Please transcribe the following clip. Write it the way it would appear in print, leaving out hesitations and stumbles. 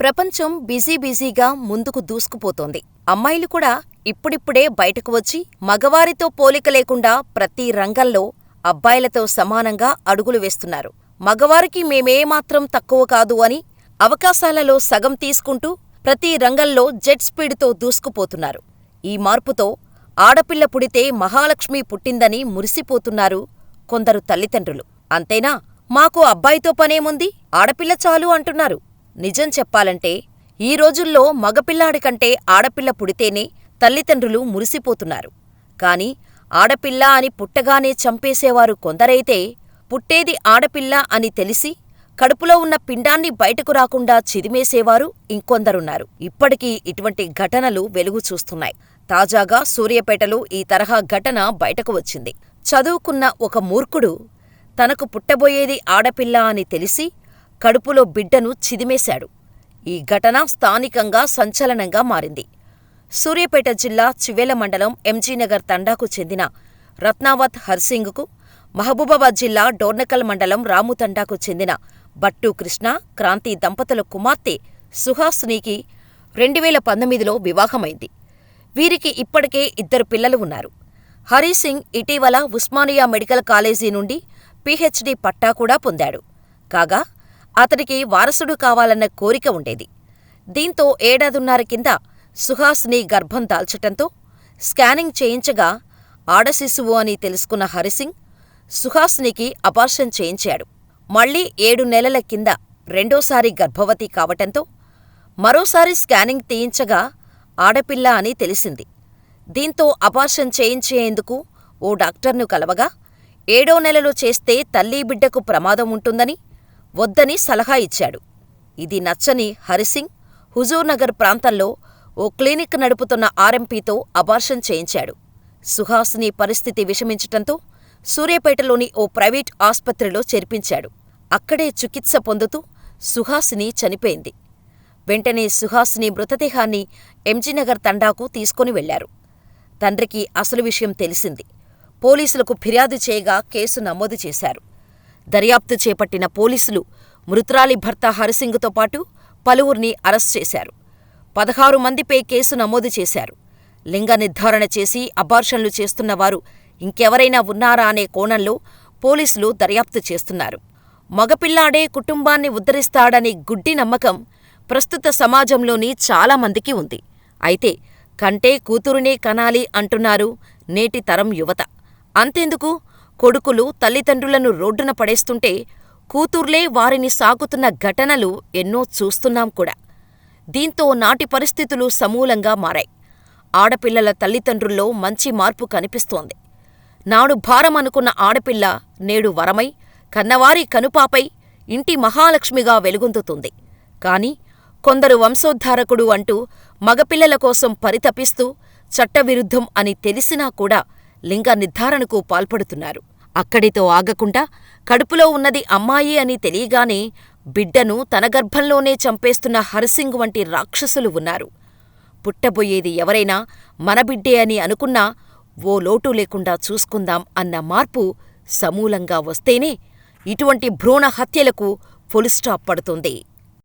ప్రపంచం బిజీగా ముందుకు దూసుకుపోతోంది. అమ్మాయిలు కూడా ఇప్పుడిప్పుడే బయటకు వచ్చి మగవారితో పోలిక లేకుండా ప్రతి రంగంలో అబ్బాయిలతో సమానంగా అడుగులు వేస్తున్నారు. మగవారికి మేమేమాత్రం తక్కువ కాదు అని అవకాశాలలో సగం తీసుకుంటూ ప్రతి రంగంలో జెట్ స్పీడుతో దూసుకుపోతున్నారు. ఈ మార్పుతో ఆడపిల్ల పుడితే మహాలక్ష్మి పుట్టిందని మురిసిపోతున్నారు కొందరు తల్లిదండ్రులు. అంతేనా, మాకు అబ్బాయితో పనేముంది, ఆడపిల్ల చాలు అంటున్నారు. నిజం చెప్పాలంటే ఈ రోజుల్లో మగపిల్లాడి కంటే ఆడపిల్ల పుడితేనే తల్లిదండ్రులు మురిసిపోతున్నారు. కాని ఆడపిల్ల అని పుట్టగానే చంపేసేవారు కొందరైతే, పుట్టేది ఆడపిల్ల అని తెలిసి కడుపులో ఉన్న పిండాన్ని బయటకు రాకుండా చిదిమేసేవారు ఇంకొందరున్నారు. ఇప్పటికీ ఇటువంటి ఘటనలు వెలుగు చూస్తున్నాయి. తాజాగా సూర్యాపేటలో ఈ తరహా ఘటన బయటకు వచ్చింది. చదువుకున్న ఒక మూర్ఖుడు తనకు పుట్టబోయేది ఆడపిల్ల అని తెలిసి కడుపులో బిడ్డను చిదిమేశాడు. ఈ ఘటన స్థానికంగా సంచలనంగా మారింది. సూర్యాపేట జిల్లా చివేల మండలం ఎంజీనగర్ తండాకు చెందిన రత్నావత్ హర్సింగ్కు, మహబూబాబాద్ జిల్లా డోర్నకల్ మండలం రాముతండాకు చెందిన బట్టు కృష్ణ, క్రాంతి దంపతుల కుమార్తె సుహాసినికి 2019లో వివాహమైంది. వీరికి ఇప్పటికే 2 పిల్లలు ఉన్నారు. హరిసింగ్ ఇటీవల ఉస్మానియా మెడికల్ కాలేజీ నుండి పీహెచ్డీ పట్టా కూడా పొందాడు. కాగా అతడికి వారసుడు కావాలన్న కోరిక ఉండేది. దీంతో ఏడాదిన్నర కింద సుహాసిని గర్భం దాల్చటంతో స్కానింగ్ చేయించగా ఆడశిశువు అని తెలుసుకున్న హరిసింగ్ సుహాసినికి అబార్షన్ చేయించాడు. మళ్లీ 7 నెలల కింద రెండోసారి గర్భవతి కావటంతో మరోసారి స్కానింగ్ తీయించగా ఆడపిల్ల అని తెలిసింది. దీంతో అబార్షన్ చేయించేందుకు ఓ డాక్టర్ను కలవగా 7వ నెలలో చేస్తే తల్లీ బిడ్డకు ప్రమాదం ఉంటుందని వద్దని సలహా ఇచ్చాడు. ఇది నచ్చని హరిసింగ్ హుజూర్నగర్ ప్రాంతంలో ఓ క్లినిక్ నడుపుతున్న ఆర్ఎంపీతో అబార్షన్ చేయించాడు. సుహాసిని పరిస్థితి విషమించటంతో సూర్యాపేటలోని ఓ ప్రైవేట్ ఆస్పత్రిలో చేర్పించాడు. అక్కడే చికిత్స పొందుతూ సుహాసిని చనిపోయింది. వెంటనే సుహాసిని మృతదేహాన్ని ఎంజీనగర్ తండాకు తీసుకొని వెళ్లారు. తండ్రికి అసలు విషయం తెలిసింది. పోలీసులకు ఫిర్యాదు చేయగా కేసు నమోదు చేశారు. దర్యాప్తు చేపట్టిన పోలీసులు మృతురాలి భర్త హరిసింగ్తో పాటు పలువురిని అరెస్ట్ చేశారు. 16 మందిపై కేసు నమోదు చేశారు. లింగ నిర్ధారణ చేసి అబార్షన్లు చేస్తున్నవారు ఇంకెవరైనా ఉన్నారా అనే కోణంలో పోలీసులు దర్యాప్తు చేస్తున్నారు. మగపిల్లాడే కుటుంబాన్ని ఉద్ధరిస్తాడనే గుడ్డి నమ్మకం ప్రస్తుత సమాజంలోని చాలామందికి ఉంది. అయితే కంటే కూతురునే కనాలి అంటున్నారు నేటి తరం యువత. అంతెందుకు, కొడుకులు తల్లిదండ్రులను రోడ్డున పడేస్తుంటే కూతుర్లే వారిని సాకుతున్న ఘటనలు ఎన్నో చూస్తున్నాం కూడా. దీంతో నాటి పరిస్థితులు సమూలంగా మారాయి. ఆడపిల్లల తల్లిదండ్రుల్లో మంచి మార్పు కనిపిస్తోంది. నాడు భారమనుకున్న ఆడపిల్ల నేడు వరమై, కన్నవారి కనుపాపై ఇంటి మహాలక్ష్మిగా వెలుగొందుతుంది. కాని కొందరు వంశోద్ధారకుడు అంటూ మగపిల్లల కోసం పరితపిస్తూ చట్టవిరుద్ధం అని తెలిసినా కూడా లింగ నిర్ధారణకు పాల్పడుతున్నారు. అక్కడితో ఆగకుండా కడుపులో ఉన్నది అమ్మాయి అని తెలియగానే బిడ్డను తన గర్భంలోనే చంపేస్తున్న హరిసింగ్ వంటి రాక్షసులు ఉన్నారు. పుట్టబోయేది ఎవరైనా మన బిడ్డే అని అనుకున్నా ఓ లోటు లేకుండా చూసుకుందాం అన్న మార్పు సమూలంగా వస్తేనే ఇటువంటి భ్రూణ హత్యలకు ఫుల్ స్టాప్ పడుతుంది.